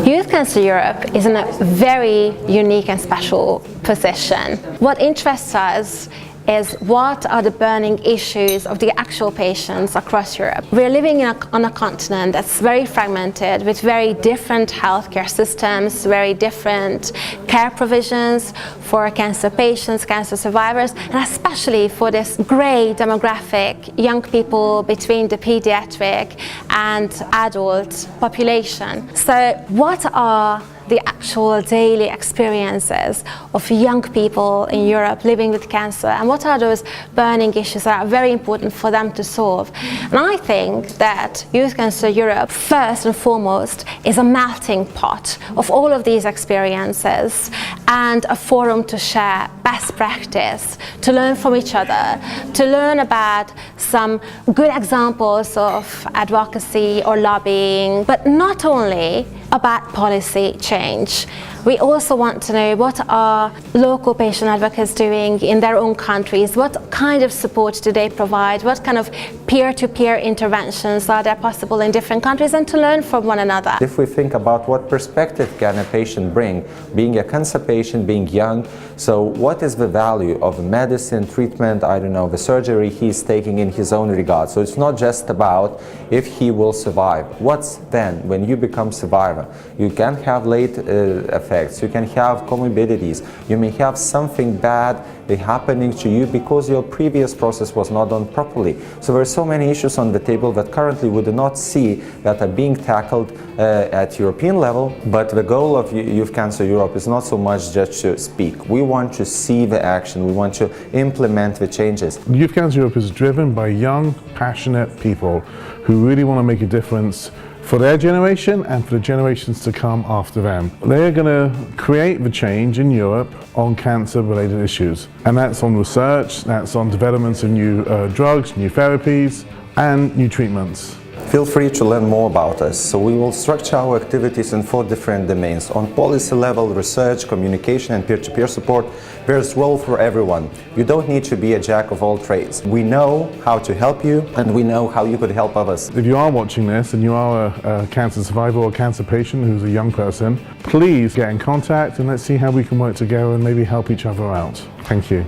Youth Cancer Europe is in a very unique and special position. What interests us is what are the burning issues of the actual patients across Europe. We're living on a continent that's very fragmented with very different healthcare systems, very different care provisions for cancer patients, cancer survivors, and especially for this grey demographic, young people between the pediatric and adult population. So what are the actual daily experiences of young people in Europe living with cancer, and what are those burning issues that are very important for them to solve? And I think that Youth Cancer Europe, first and foremost, is a melting pot of all of these experiences and a forum to share best practice, to learn from each other, to learn about some good examples of advocacy or lobbying, but not only about policy change. We also want to know what are local patient advocates doing in their own countries, what kind of support do they provide, what kind of peer-to-peer interventions are there possible in different countries, and to learn from one another. If we think about what perspective can a patient bring, being a cancer patient, being young, so what is the value of medicine, treatment, I don't know, the surgery he's taking in his own regard. So it's not just about if he will survive. What's then when you become survivor? You can have late effects, you can have comorbidities, you may have something bad happening to you because your previous process was not done properly. So there are so many issues on the table that currently we do not see that are being tackled at European level, but the goal of Youth Cancer Europe is not so much just to speak. We want to see the action, we want to implement the changes. Youth Cancer Europe is driven by young, passionate people who really want to make a difference for their generation and for the generations to come after them. They're going to create the change in Europe on cancer-related issues. And that's on research, that's on developments of new drugs, new therapies, and new treatments. Feel free to learn more about us. So we will structure our activities in 4 different domains. On policy level, research, communication, and peer-to-peer support, there's role for everyone. You don't need to be a jack of all trades. We know how to help you, and we know how you could help others. If you are watching this and you are a cancer survivor or a cancer patient who's a young person, please get in contact and let's see how we can work together and maybe help each other out. Thank you.